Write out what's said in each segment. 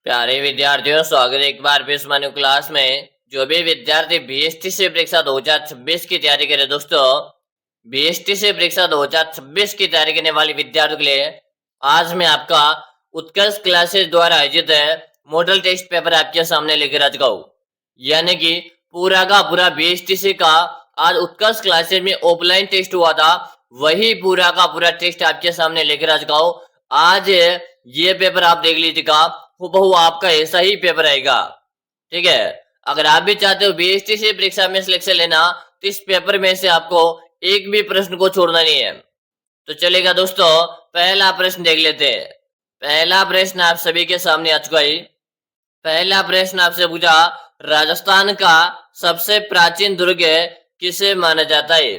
प्यारे विद्यार्थियों, स्वागत है एक बार फिर मान्य क्लास में। जो भी विद्यार्थी बीएसटी से परीक्षा 2026 की तैयारी करे दोस्तों, बीएसटी से परीक्षा 2026 की तैयारी करने वाले विद्यार्थियों के लिए आज मैं आपका उत्कर्ष क्लासेस द्वारा आयोजित है मॉडल टेस्ट पेपर आपके सामने लेकर आ चुका हूँ। यानी कि पूरा का पूरा बीएसटीसी का आज उत्कर्ष क्लासेस में ऑफलाइन टेस्ट हुआ था, वही पूरा का पूरा टेस्ट आपके सामने लेकर आ चुका हूँ। आज ये पेपर आप देख लीजिएगा, हूबहू आपका ऐसा ही पेपर आएगा। ठीक है, अगर आप भी चाहते हो बीएसटीसी परीक्षा में सिलेक्शन लेना तो इस पेपर में से आपको एक भी प्रश्न को छोड़ना नहीं है। तो चलेगा दोस्तों, पहला प्रश्न देख लेते हैं। पहला प्रश्न आप सभी के सामने आ चुका है। पहला प्रश्न आपसे पूछा, राजस्थान का सबसे प्राचीन दुर्ग किसे माना जाता है?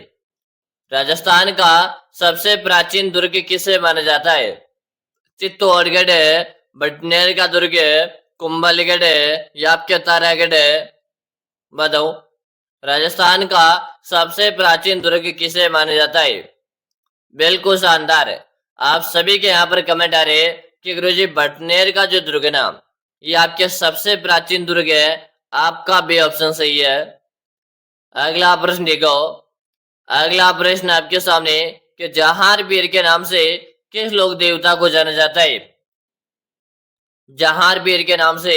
राजस्थान का सबसे प्राचीन दुर्ग किसे माना जाता है? चित्तौड़गढ़ है, बटनेर का दुर्ग है, कुंभलगढ़ है या आपके तारागढ़ है? बताओ, राजस्थान का सबसे प्राचीन दुर्ग किसे माना जाता है? बिल्कुल शानदार है। आप सभी के यहाँ पर कमेंट आ रहे हैं कि गुरुजी बटनेर का जो दुर्ग ना ये आपके सबसे प्राचीन दुर्ग है। आपका बी ऑप्शन सही है। अगला प्रश्न देखो। अगला प्रश्न आपके सामने कि जहांगीर के नाम से किस लोक देवता को जाना जाता है? जहांगीर के नाम से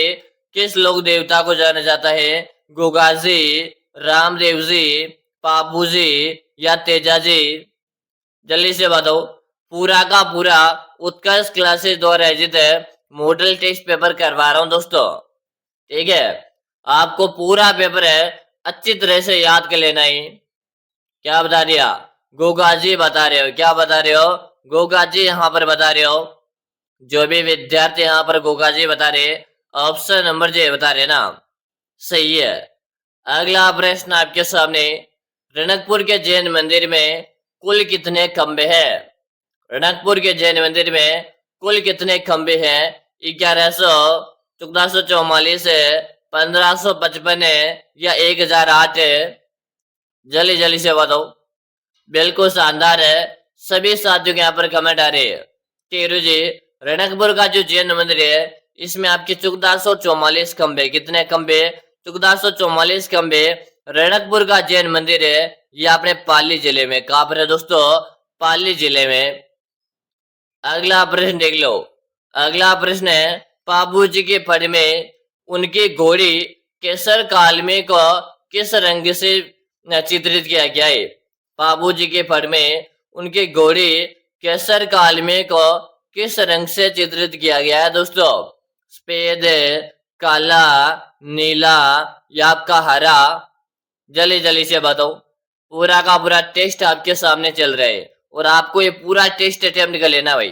किस लोक देवता को जाना जाता है? गोगाजी, रामदेव जी, पापू जी या तेजा जी? जल्दी से बताओ। पूरा का पूरा उत्कर्ष क्लासेस द्वारा आयोजित है मॉडल टेस्ट पेपर करवा रहा हूं दोस्तों। ठीक है, आपको पूरा पेपर है अच्छी तरह से याद कर लेना है। क्या बता दिया? गोगाजी बता रहे हो? क्या बता रहे हो? गोगाजी यहाँ पर बता रहे हो। जो भी विद्यार्थी यहाँ पर गोगाजी बता रहे, ऑप्शन नंबर जे बता रहे ना, सही है। अगला प्रश्न आपके सामने, रणकपुर के जैन मंदिर में कुल कितने खंबे हैं? रणकपुर के जैन मंदिर में कुल कितने खंबे हैं? 1100, 1444 है, 1555 है या 1008 है? जल्दी जल्दी से बताओ। बिल्कुल शानदार है। सभी साथियों के यहाँ पर कमेंट आ रहे हैं कि जी रणकपुर का जो जैन मंदिर है इसमें आपके 1444 खंबे, कितने खंबे? 1444 खंबे रणकपुर का जैन मंदिर है। ये अपने पाली जिले में, कहाँ पर है दोस्तों? पाली जिले में। अगला प्रश्न देख लो। अगला प्रश्न है, पापू जी के फड़ में उनकी घोड़ी केसर कालमे को किस रंग से चित्रित किया गया है? पापू जी के फड़ में उनकी घोड़ी केसर कालमे को किस रंग से चित्रित किया गया है दोस्तों? सफेद, काला, नीला या आपका हरा? जल्दी जल्दी से बताओ। पूरा का पूरा टेस्ट आपके सामने चल रहा है और आपको ये पूरा टेस्ट अटेम्प्ट कर लेना भाई।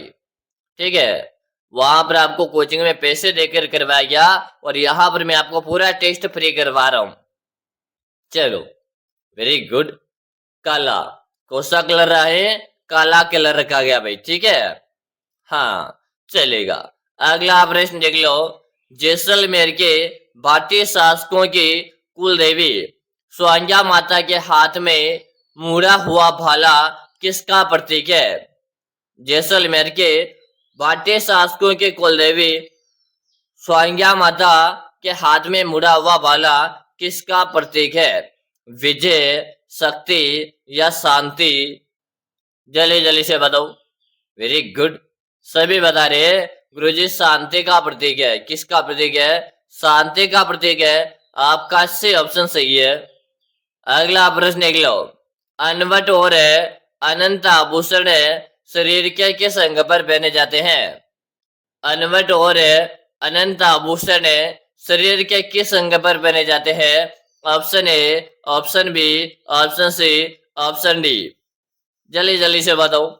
ठीक है, वहां पर आपको कोचिंग में पैसे देकर करवाया गया और यहाँ पर मैं आपको पूरा टेस्ट फ्री करवा रहा हूं। चलो, वेरी गुड। काला, कौन सा कलर रहा है? काला कलर रखा गया भाई। ठीक है, हाँ चलेगा। अगला प्रश्न देख लो। जैसलमेर के भारतीय शासकों की कुल देवी स्वांग्या माता के हाथ में मुड़ा हुआ भाला किसका प्रतीक है? जैसलमेर के भारतीय शासकों के कुल देवी स्वांग्या माता के हाथ में मुड़ा हुआ भाला किसका प्रतीक है? विजय, शक्ति या शांति? जल्दी जल्दी से बताओ। वेरी गुड, सभी बता रहे गुरुजी शांति का प्रतीक है। किसका प्रतीक है? शांति का प्रतीक है। आपका से ऑप्शन सही है। अगला प्रश्न देख लो। अनवट और अनंत आभूषण शरीर के किस अंग पर पहने जाते हैं? अनवट और अनंत आभूषण शरीर के किस अंग पर पहने जाते हैं? Option A, option B, option C, option D? जल्दी जल्दी से बताओ।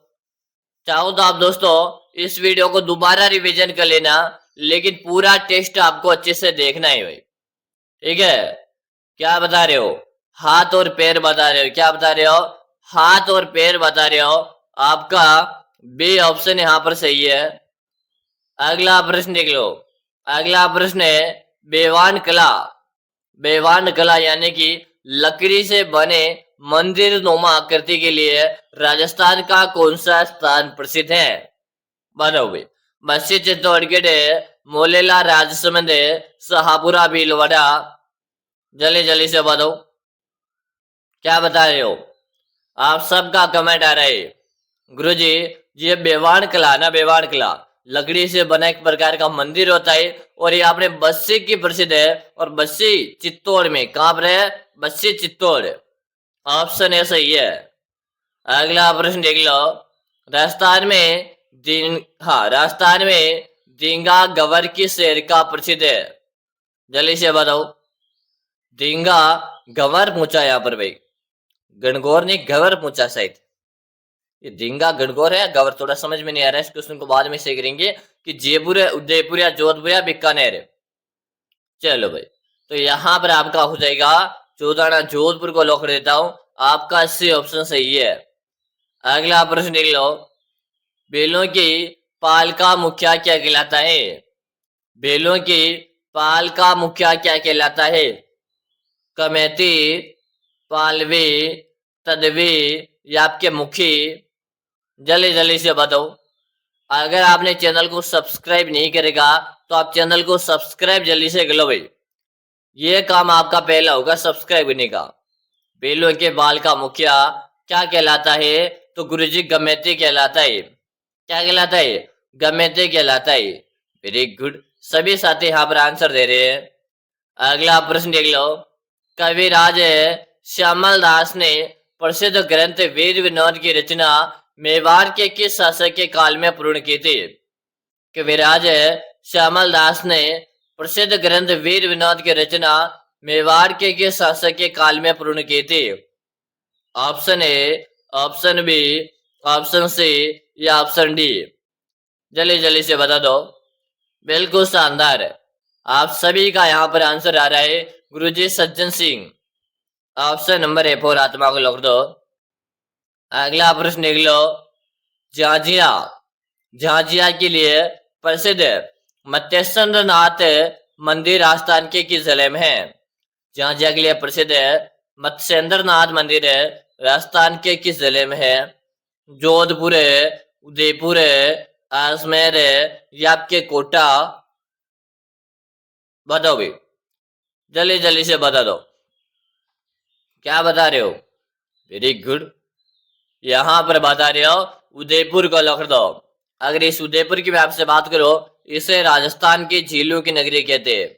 चाहो तो आप दोस्तों इस वीडियो को दोबारा रिवीजन कर लेना, लेकिन पूरा टेस्ट आपको अच्छे से देखना है भाई। ठीक है, क्या बता रहे हो? हाथ और पैर बता रहे हो? क्या बता रहे हो? हाथ और पैर बता रहे हो। आपका बी ऑप्शन यहाँ पर सही है। अगला प्रश्न देख लो। अगला प्रश्न है, बेवान कला। बेवान कला यानी कि लकड़ी से बने मंदिर नुमा आकृति के लिए राजस्थान का कौन सा स्थान प्रसिद्ध है? बताओ भाई। मस्जिद चित्तौड़गढ़ है, मोलेला, राजसमंद, शाहपुरा, भीलवाड़ा। जल्दी जल्दी से बताओ क्या बता रहे हो। आप सबका कमेंट आ रहा है। गुरुजी ये बेवाण किला ना, बेवाण किला लकड़ी से बना एक प्रकार का मंदिर होता है और ये अपने बस्सी की प्रसिद्ध है। और बस्सी चित्तौड़ में, कहां पर है? बस्सी चित्तौड़। ऑप्शन ए सही है। अगला प्रश्न देख लो। राजस्थान में राजस्थान में दींगा गवर किस शहर का प्रसिद्ध है? जल्दी से बताओ। दींगा गवर पूछा यहाँ पर भाई, गणगौर ने गवर पूछा शायद। ये दींगा गणगौर है, गवर थोड़ा समझ में नहीं आ रहा है। इस क्वेश्चन को बाद में सही करेंगे कि जयपुर है, उदयपुर या जोधपुर या बीकानेर है। चलो भाई, तो यहां पर आपका हो जाएगा चौदाना जोधपुर को लॉक कर देता हूं। आपका सी ऑप्शन सही है। अगला प्रश्न देख लो। बेलों की पाल का मुखिया क्या कहलाता है? बेलों की पाल का मुखिया क्या कहलाता है? कमेटी, पालवी, तदवी या आपके मुखी? जल्दी जल्दी से बताओ। अगर आपने चैनल को सब्सक्राइब नहीं करेगा तो आप चैनल को सब्सक्राइब जल्दी से कर लो भाई। ये काम आपका पहला होगा सब्सक्राइब करने का। बेलों के बाल का मुखिया क्या कहलाता है? तो गुरुजी गमेती कहलाता है। क्या कहलाता है? गमेती कहलाता है। वेरी गुड, सभी साथी यहाँ पर आंसर दे रहे हैं। अगला प्रश्न देख लो। कविराज श्यामल दास ने प्रसिद्ध ग्रंथ वीर विनोद की रचना मेवाड़ के किस शासक के काल में पूर्ण की थी? कविराज श्यामल दास ने प्रसिद्ध ग्रंथ वीर विनोद की रचना मेवाड़ के किस शासक के काल में पूर्ण की थी? Option A, option B, option C या ऑप्शन डी? जल्दी जल्दी से बता दो। बिल्कुल शानदार, आप सभी का यहाँ पर आंसर आ रहा है गुरुजी Sajjan Singh. Option number A four आत्मा को लॉक दो। अगला प्रश्न देख लो। झांझिया, झांझिया के लिए प्रसिद्ध मत्स्येंद्र नाथ मंदिर राजस्थान के किस जिले में है? झांझिया के लिए प्रसिद्ध मत्स्येंद्र नाथ मंदिर राजस्थान के किस जिले में है? जोधपुर, उदयपुर, अजमेर या आपके कोटा? बताओ भी, जल्दी जल्दी से बता दो। क्या बता रहे हो? वेरी गुड, यहां पर बता रहे हो उदयपुर को लॉक कर दो। अगर इस उदयपुर की मैं आपसे बात करो, इसे राजस्थान की झीलों की नगरी कहते हैं।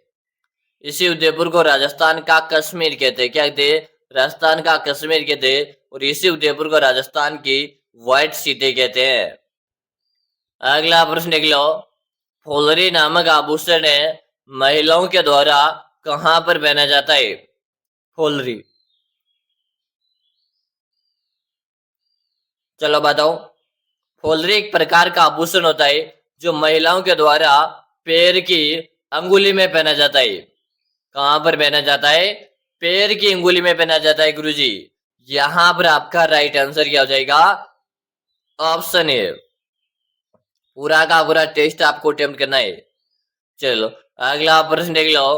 इसी उदयपुर को राजस्थान का कश्मीर कहते हैं। क्या कहते हैं? राजस्थान का कश्मीर कहते हैं। और इसी उदयपुर को राजस्थान की व्हाइट सिटी कहते हैं। अगला प्रश्न देख लो। फुलरी नामक आभूषण महिलाओं के द्वारा कहां पर पहना जाता है? फुलरी, चलो बताओ। फुलरी एक प्रकार का आभूषण होता है जो महिलाओं के द्वारा पैर की अंगुली में पहना जाता है। कहां पर पहना जाता है? पैर की अंगुली में पहना जाता है गुरुजी। यहां पर आपका राइट आंसर क्या हो जाएगा? Option A. पूरा का पूरा टेस्ट आपको अटेम्प्ट करना है। चलो अगला प्रश्न देख लो।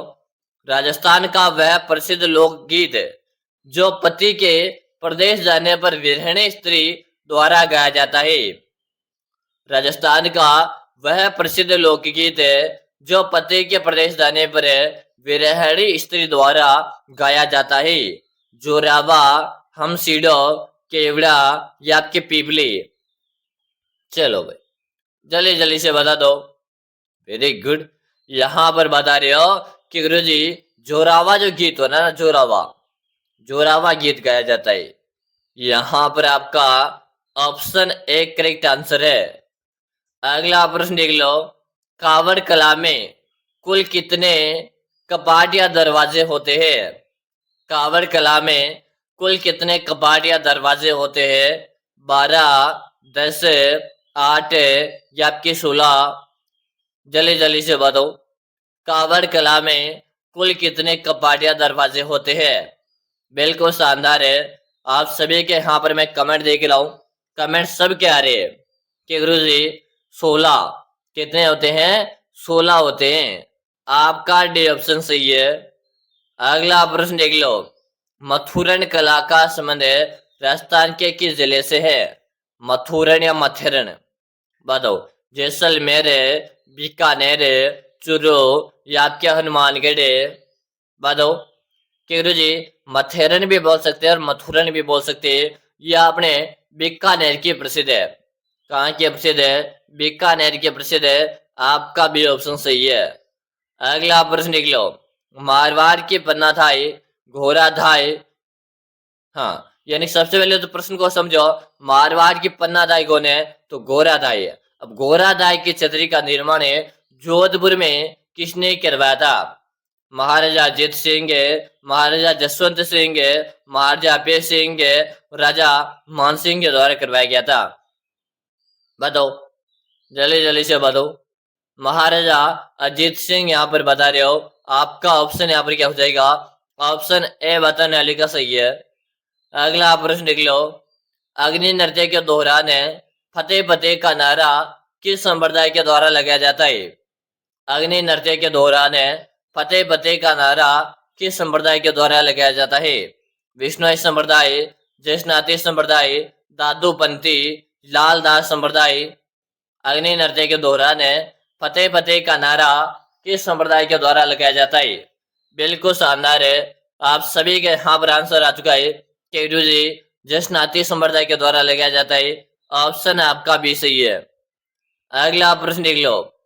राजस्थान का वह प्रसिद्ध लोकगीत जो पति के प्रदेश जाने पर विरहिणी स्त्री द्वारा गाया जाता है। राजस्थान का वह प्रसिद्ध लोकगीत जो पति के प्रदेश जाने पर विरहिणी स्त्री द्वारा गाया जाता है। जोरावा, हमसीडो, केवड़ा या आपके पीपली? चलो भाई, जल्दी जल्दी से बता दो। वेरी गुड, यहां पर बता रहे हो कि गुरुजी जोरावा जो गीत हो ना, जोरावा, जोरावा गीत गाया जाता है। यहां पर आपका ऑप्शन ए करेक्ट आंसर है। अगला प्रश्न देख लो। कावड़ कला में कुल कितने कपाट या दरवाजे होते हैं? कावड़ कला में कुल कितने कपाट या दरवाजे होते हैं? 12, 10, 8 या आपके 16? जल्दी जल्दी से बताओ। कावड़ कला में कुल कितने कपाट या दरवाजे होते हैं? बिल्कुल शानदार है। आप सभी के यहाँ पर मैं कमेंट देख रहा हूँ। कमेंट सब के आ रहे हैं कि गुरुजी 16 कितने होते हैं? 16 होते हैं। आपका डी ऑप्शन सही है। अगला प्रश्न देख लो। मथुरन कला का संबंध राजस्थान के किस जिले से है? मथुरन या मथुरन? बताओ। जैसलमेर, बीकानेर, चूरू या आपके हनुमानगढ़। बताओ कि गुरु जी मथेरन भी बोल सकते हैं और मथुरन भी बोल सकते हैं। यह अपने बीकानेर की प्रसिद्ध है। कहाँ की प्रसिद्ध है? बीकानेर की प्रसिद्ध है। आपका भी ऑप्शन सही है। अगला प्रश्न देख लो। मारवाड़ की पन्ना थाई घोड़ा धाई। हाँ, यानी सबसे पहले तो प्रश्न को समझो। मारवाड़ की पन्ना दाई कौन है? तो गोरा दाई है। अब गोरा दाई की छतरी का निर्माण है जोधपुर में किसने करवाया था? महाराजा अजीत सिंह है, महाराजा जसवंत सिंह है, महाराजा अभय सिंह है, राजा मान सिंह के द्वारा करवाया गया था। बताओ, जल्दी जल्दी से बताओ। महाराजा अजीत सिंह यहाँ पर बता रहे हो। आपका ऑप्शन यहाँ पर क्या हो जाएगा? ऑप्शन ए बताने वाले का सही है। अगला प्रश्न देख लो। अग्नि नृत्य के दौरान फतेह फतेह का नारा किस संप्रदाय के द्वारा लगाया जाता है? अग्नि नृत्य के दौरान फतेह फतेह का नारा किस संप्रदाय के द्वारा लगाया जाता है? विष्णु संप्रदाय, जैसनाती संप्रदाय, दादूपंथी, लालदास संप्रदाय। अग्नि नृत्य के दौरान फतेह फतेह का नारा किस संप्रदाय के द्वारा लगाया जाता है? बिल्कुल शानदार है। आप सभी के यहाँ पर आंसर आ चुका है कि गुरु जी जैसनाती संप्रदाय के द्वारा लगाया जाता है। ऑप्शन आपका भी सही है। अगला प्रश्न देख लो।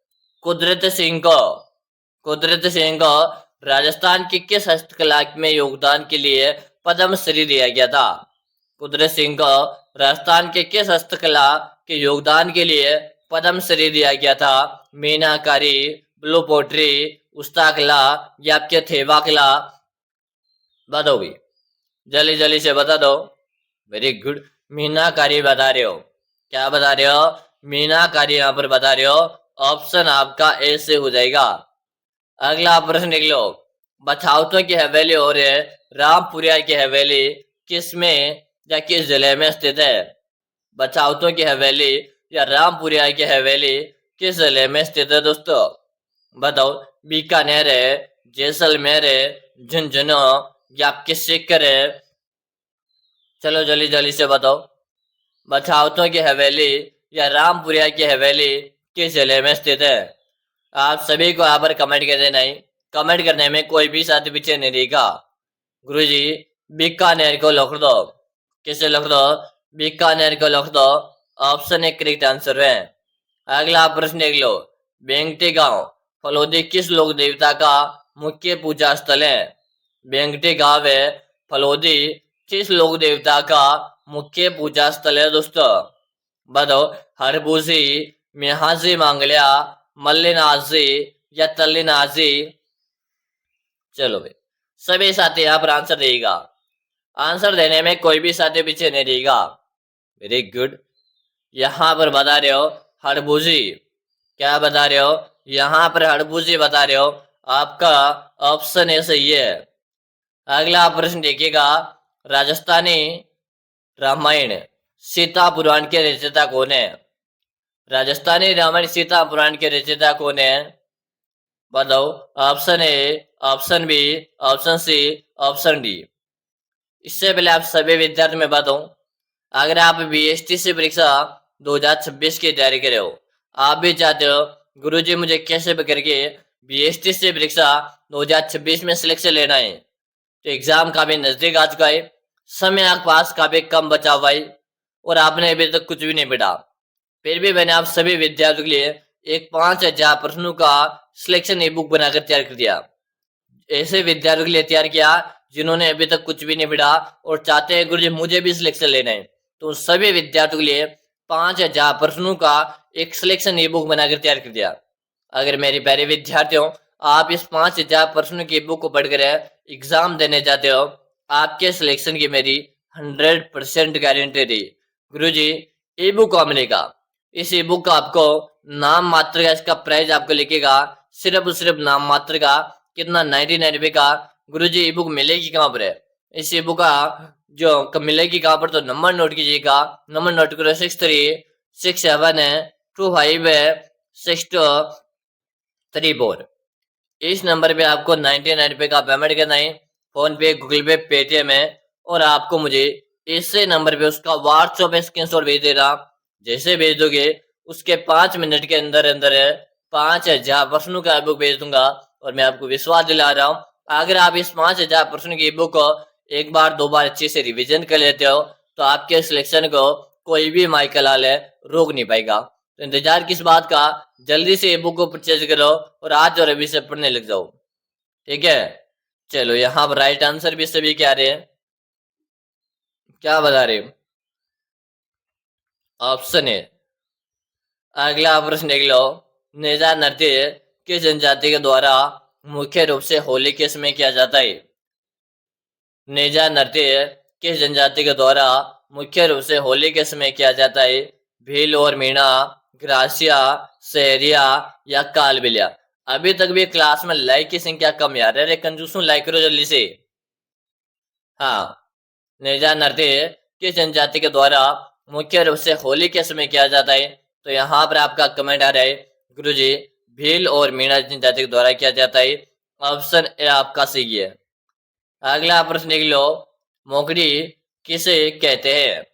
कुदरत सिंह को राजस्थान की किस हस्तकला में योगदान के लिए पद्मश्री दिया गया था? कुदरत सिंह को राजस्थान के किस हस्तकला के योगदान के लिए पद्मश्री दिया गया था? मीनाकारी, ब्लू पोट्री, उस्ता कला या आपके थेवा कला? बताओ भी, जल्दी जल्दी से बता दो। वेरी गुड, मीनाकारी बता रहे हो। क्या बता रहे हो? मीनाकारी यहाँ पर बता रहे हो। ऑप्शन आपका ए से हो जाएगा। अगला प्रश्न देख लो। बछाउतों की हवेली और रामपुरिया की हवेली किस में या किस जिले में स्थित है? बछाउतों की हवेली या रामपुरिया की हवेली किस जिले में स्थित है दोस्तों? बताओ। बीकानेर है, जैसलमेर है, झुंझुनू या आपके सीकर है? चलो जल्दी जल्दी से बताओ। बछाउतों की हवेली या रामपुरिया की हवेली किस जिले में स्थित है? आप सभी को यहाँ पर कमेंट कर देना है। कमेंट करने में कोई भी साथ पीछे नहीं रहेगा। गुरुजी बीकानेर को लिख दो। किसे लिख दो? बीकानेर को लिख दो। ऑप्शन ए करेक्ट आंसर है। अगला प्रश्न देख लो। बेंगटी गांव फलोदी किस लोक देवता का मुख्य पूजा स्थल है? बेंगटी गांव है फलोदी किस लोक देवता का मुख्य पूजा स्थल है दोस्तों? बताओ। हरबूजी, मिहाजी मांगलिया, मल्लिनाजी या तल्लिनाजी? चलो भाई, सभी साथी यहाँ पर आंसर देगा। आंसर देने में कोई भी साथी पीछे नहीं रहेगा। Very good. यहाँ पर बता रहे हो हरबूजी। क्या बता रहे हो? यहाँ पर हरबूजी बता रहे हो। आपका ऑप्शन ए सही है। अगला प्रश्न देखिएगा। राजस्थानी रामायण सीता पुराण के रचयिता कौन है? राजस्थानी रामायण सीता पुराण के रचयिता कौन है? बताओ। Option A, option B, option C, option D. इससे पहले आप सभी विद्यार्थी में बताऊं, अगर आप बीएसटीसी परीक्षा 2026 की तैयारी कर रहे हो, आप भी चाहते हो गुरुजी मुझे कैसे भी करके बीएसटीसी परीक्षा 2026 में सिलेक्शन लेना है, तो एग्जाम का भी नजदीक आ चुका है, समय आपके पास काफी कम बचा हुआ है और आपने अभी तक कुछ भी नहीं पढ़ा। फिर भी मैंने आप सभी विद्यार्थियों के लिए एक 5000 प्रश्नों का सिलेक्शन ई बुक बनाकर तैयार कर दिया। ऐसे विद्यार्थियों के लिए तैयार किया जिन्होंने अभी तक कुछ भी नहीं पढ़ा और चाहते हैं गुरुजी मुझे भी सिलेक्शन लेना है, तो उन सभी विद्यार्थियों के लिए 5000 प्रश्नों का एक सिलेक्शन ई बुक बनाकर तैयार कर दिया। अगर मेरे प्यारे विद्यार्थियों आप इस 5000 प्रश्नों की बुक को पढ़कर एग्जाम देने जाते हो, आपके सिलेक्शन की मेरी 100% गारंटी रही। गुरुजी ई बुक कहाँ मिलेगा? इस ई बुक का आपको नाम मात्र का इसका प्राइस आपको लिखेगा सिर्फ नाम मात्र का। कितना? 99 रुपए का। गुरुजी ई बुक मिलेगी कहाँ पर है? इस ई बुक का जो मिलेगी कहाँ पर, तो नंबर नोट कीजिएगा। नंबर नोट करो 636725 इस नंबर पे आपको 99 रुपए का पेमेंट करना है। फोन पे, गूगल पे, पेटीएम है और आपको मुझे इसे नंबर पे उसका व्हाट्सएप पे स्क्रीनशॉट भेज देना। जैसे भेज दोगे उसके 5 मिनट के अंदर अंदर 5,000 प्रश्नों का बुक भेज दूंगा और मैं आपको विश्वास दिला रहा हूँ, अगर आप इस 5,000 प्रश्नों की बुक को एक बार दो बार अच्छे से रिवीजन कर लेते हो तो आपके सिलेक्शन को कोई भी माइकल आले रोक नहीं पाएगा। तो इंतजार किस बात का, जल्दी से ये बुक को परचेज करो और आज और अभी से पढ़ने लग जाओ। ठीक है, चलो यहाँ पर राइट आंसर भी सभी क्या रहे हैं, क्या बता रहे, ऑप्शन है। अगला प्रश्न देख लो, नेजा नृत्य किस जनजाति के द्वारा मुख्य रूप से होली के समय किया जाता है? नेजा नृत्य किस जनजाति के द्वारा मुख्य रूप से होली के समय किया जाता है? भील और मीणा, ग्रासिया, सहरिया या कालबिलिया। अभी तक भी क्लास में लाइक की संख्या कम यार, अरे कंजूसों लाइक करो जल्दी से। हाँ, नेजा नृत्य किस जनजाति के द्वारा मुख्य रूप से होली के समय किया जाता है? तो यहाँ पर आपका कमेंट आ रहा है, गुरुजी भील और मीणा जनजाति के द्वारा किया जाता है। ऑप्शन ए आपका सही है। अगला प्रश्न देख लो, मोकड़ी किसे कहते हैं?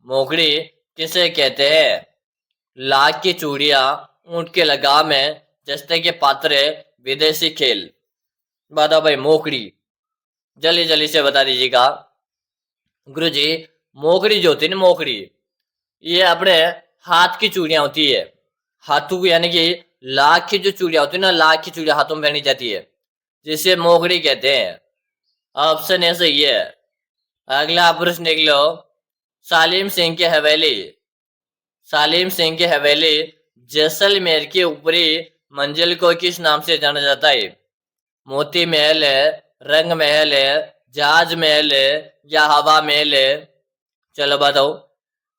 मोकड़ी किसे कहते हैं? लाख की चूड़ियां, ऊंट के लगाम में, जस्ते के पात्र, विदेशी खेल। बताओ भाई, मोकड़ी जल्दी जल्दी से बता दीजिएगा। गुरुजी मोकड़ी जो होती है ना, मोकड़ी ये अपने हाथ की चूड़ियां होती है, हाथों की, यानी कि लाख की जो चूड़ियां होती है ना, लाख की चूड़ियां हाथों में पहनी जाती है, जिसे मोकड़ी कहते हैं। ऑप्शन ए सही है। अगला प्रश्न देख लो, सालिम सिंह की हवेली, सालिम सिंह की हवेली जैसलमेर की ऊपरी मंजिल को किस नाम से जाना जाता है? मोती महल है, रंग महल है, जहाज महल है या हवा महल है? चलो बताओ,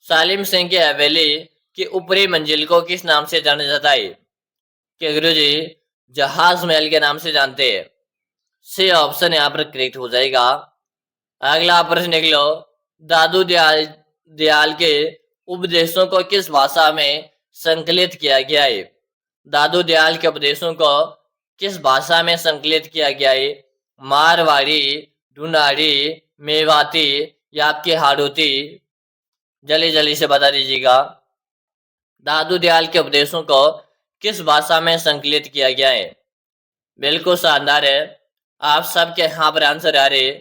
सालिम सिंह की हवेली की ऊपरी मंजिल को किस नाम से जाना जाता है? कि गुरुजी जहाज महल के नाम से जानते हैं। सी ऑप्शन यहाँ पर करेक्ट हो जाएगा। अगला प्रश्न देख लो, दादू दयाल दयाल के उपदेशों को किस भाषा में संकलित किया गया है? दादू दयाल के उपदेशों को किस भाषा में संकलित किया गया है? मारवाड़ी, ढूंढाड़ी, मेवाती या आपके हाड़ौती? जल्दी जल्दी से बता दीजिएगा। दादू दयाल के उपदेशों को किस भाषा में संकलित किया गया है? बिल्कुल शानदार है, आप सबके यहाँ पर आंसर आ रहे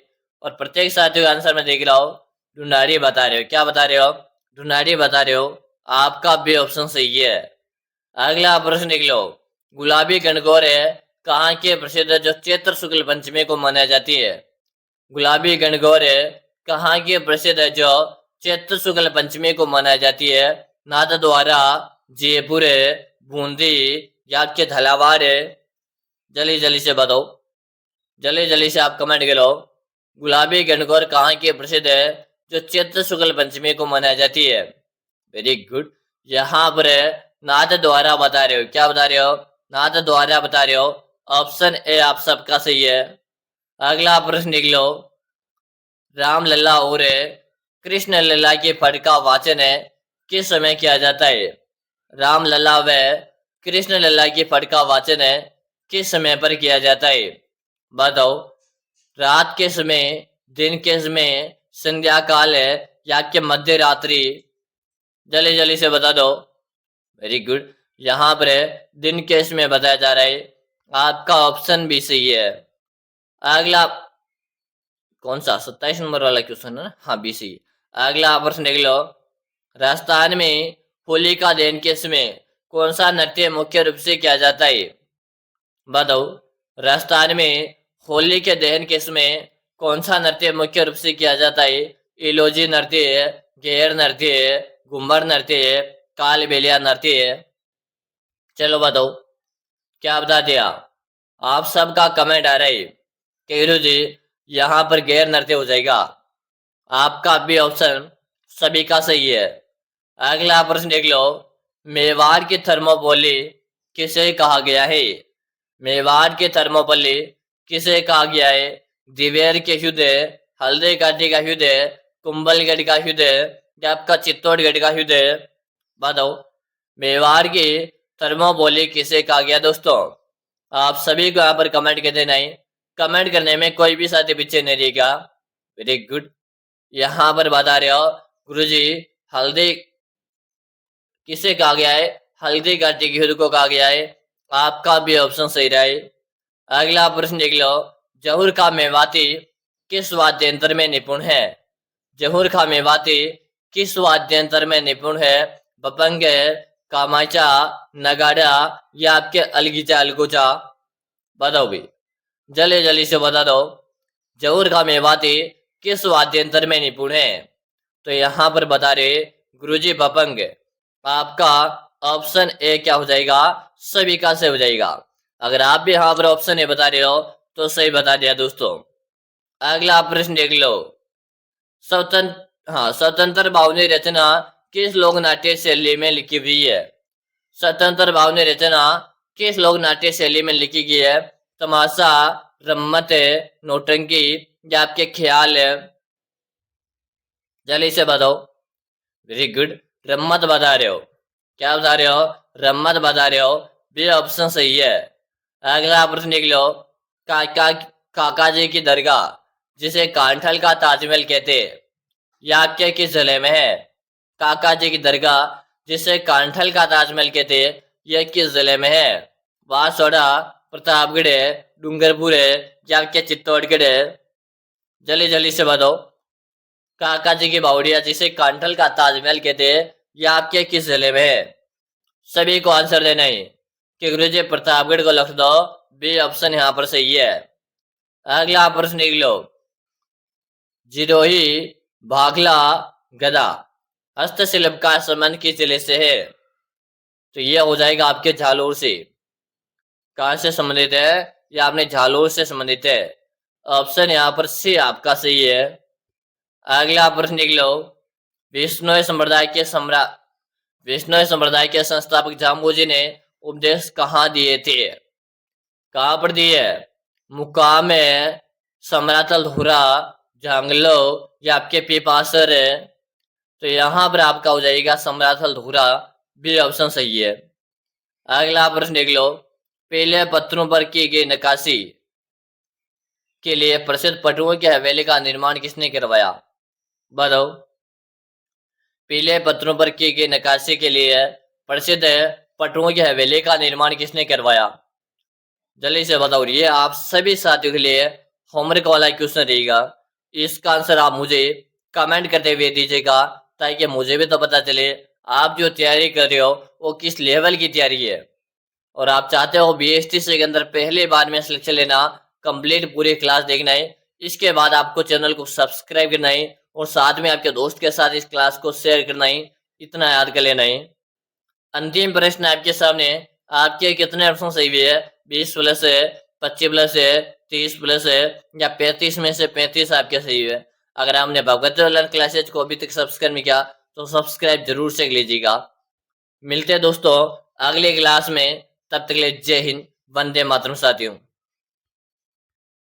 और प्रत्येक साथियों का आंसर मैं देख रहा हूँ। ढूंढाड़ी बता रहे हो, क्या बता रहे हो? ढूंढाड़ी बता रहे हो, आपका भी ऑप्शन सही है। अगला प्रश्न देख लो, गुलाबी गणगौर है कहाँ के प्रसिद्ध जो चैत्र शुक्ल पंचमी को मनाई जाती है? गुलाबी गणगौर है कहाँ की प्रसिद्ध है जो चैत्र शुक्ल पंचमी को मनाई जाती है? नाथद्वारा, जयपुर है, बूंदी या के झालावाड़ है? जल्दी जल्दी से बताओ, जल्दी जल्दी से आप कमेंट करो। गुलाबी गणगौर कहाँ की प्रसिद्ध है जो चैत्र शुक्ल पंचमी को मनाई जाती है? वेरी गुड, यहाँ पर नाथद्वारा बता रहे हो, क्या बता रहे हो? नाथद्वारा बता रहे हो। ऑप्शन ए आप सबका सही है। अगला प्रश्न देख लो, रामलला और कृष्ण लला के पद का वाचन है किस समय किया जाता है? रामलला व कृष्ण लला के पद का वाचन है किस समय पर किया जाता है? बताओ, रात के समय, दिन के समय, संध्या काल है या के मध्य रात्रि? जल्दी जल्दी से बता दो। वेरी गुड, यहाँ पर दिन के समय बताया जा रहा है, आपका ऑप्शन भी सही है। अगला कौन सा 27 नंबर वाला क्वेश्चन है ना, हाँ बी सही। अगला प्रश्न देख लो, राजस्थान में होली का दहन के समय कौन सा नृत्य मुख्य रूप से किया जाता है? बताओ, राजस्थान में होली के दहन के समय कौन सा नृत्य मुख्य रूप से किया जाता है? इलोजी नृत्य है, गेर नृत्य है, घुमर नृत्य है, कालबेलिया नृत्य है? चलो बताओ, क्या बता दिया? आप सबका कमेंट आ रहा है कि जी यहाँ पर गैर नृत्य हो जाएगा, आपका भी ऑप्शन सभी का सही है। अगला प्रश्न देख लो, मेवाड़ की थर्मोपोली किसे कहा गया है? मेवाड़ की थर्मोपोली किसे कहा गया है? दिवेर के युद्ध, हल्दी घाटी का युद्ध, कुंभलगढ़ का युद्ध या आपका चित्तौड़गढ़ का युद्ध? बताओ, मेवाड़ की थर्मोपोली किसे कहा गया? दोस्तों आप सभी को यहाँ पर कमेंट कर देना है, कमेंट करने में कोई भी साथी पीछे नहीं रहेगा। वेरी गुड, यहाँ पर बता रहे हो गुरुजी हल्दी किसे कहा गया है? हल्दी घाटी के युद्ध को कहा गया है। आपका भी ऑप्शन सही रहा है। अगला प्रश्न देख लो, जहुर का मेवाती किस वाद्य यंत्र में निपुण है? जहुर का मेवाती किस वाद्य यंत्र में निपुण है? बपंग, कामाचा, नगाड़ा या आपके अलगीचा अलगूचा? बताओ भी, जल्दी जल्दी से बता दो। जहुर का मेवाती किस वाद्य यंत्र में निपुण है? तो यहाँ पर बता रहे गुरुजी बपंग। आपका ऑप्शन ए क्या हो जाएगा? सभी का सही हो जाएगा। अगर आप भी यहाँ पर ऑप्शन ए बता रहे हो तो सही बता दिया दोस्तों। अगला प्रश्न देख लो, स्वतंत्र भावनी रचना किस लोक नाट्य शैली में लिखी हुई है? स्वतंत्र भावनी रचना किस लोक नाट्य शैली में लिखी गई है? तमाशा, रम्मत, नौटंकी या आपके ख्याल? जल्दी से बताओ। वेरी गुड, रम्मत बता रहे हो। क्या बता रहे हो? रम्मत बता रहे हो। बी ऑप्शन सही है। अगला प्रश्न देख लो, काका जी की दरगाह जिसे कांठल का ताजमहल कहते हैं, यह क्या किस जिले में है? काका जी की दरगाह जिसे कांठल का ताजमहल कहते हैं, यह किस जिले में है? बांसवाड़ा, प्रतापगढ़, डूंगरपुर या क्या चित्तौड़गढ़? जल्दी जल्दी से बताओ। काका जी की बावड़िया जिसे कांठल का ताजमहल कहते हैं, यह आपके किस जिले में है? सभी को आंसर देना है कि गुरुजी प्रतापगढ़ को लिख दो। बी ऑप्शन यहाँ पर सही है। अगला प्रश्न देख लो, जिरोही, भागला, गदा हस्तशिल्प का संबंध किस जिले से है? तो यह हो जाएगा आपके झालोर से। कहां से संबंधित है? यह आपने झालोर से संबंधित है। ऑप्शन यहाँ पर सी आपका सही है। अगला प्रश्न देख लो, विष्णु संप्रदाय के संस्थापक जाम्बोजी ने उपदेश कहाँ दिए थे? कहाँ पर दिए? मुकाम, समरातल धुरा, जंगलो या आपके पीपासर? तो यहाँ पर आपका हो जाएगा समरातल धुरा। बी ऑप्शन सही है। अगला प्रश्न देख लो, पहले पत्थरों पर की गई नक्काशी के लिए प्रसिद्ध पटुओं की हवेली का निर्माण किसने करवाया? बताओ। पीले पत्थरों पर की गई नक्काशी के लिए प्रसिद्ध पटुओं की हवेली का निर्माण किसने करवाया? जल्दी से बताओ। ये आप सभी साथियों के लिए होमवर्क वाला क्वेश्चन रहेगा। इसका आंसर आप मुझे कमेंट करते हुए दीजिएगा, ताकि मुझे भी तो पता चले आप जो तैयारी कर रहे हो वो किस लेवल की तैयारी है। और आप चाहते हो BSTC के अंदर पहले बार में सिलेक्शन लेना, कंप्लीट पूरी क्लास देखना है, इसके बाद आपको चैनल को सब्सक्राइब करना है और साथ में आपके दोस्त के साथ इस क्लास को शेयर करना है। इतना याद कर लेना है। अंतिम प्रश्न आपके सामने, आपके कितने ऑप्शन सही हुए है? 20 प्लस है, 25 प्लस है, 30 प्लस है या 35 में से 35 आपके सही हुए? अगर आपने भगवत लर्न क्लासेज को अभी तक सब्सक्राइब नहीं किया तो सब्सक्राइब जरूर से लीजिएगा। मिलते हैं दोस्तों अगले क्लास में, तब तक के लिए जय हिंद, वंदे मातरम साथियों।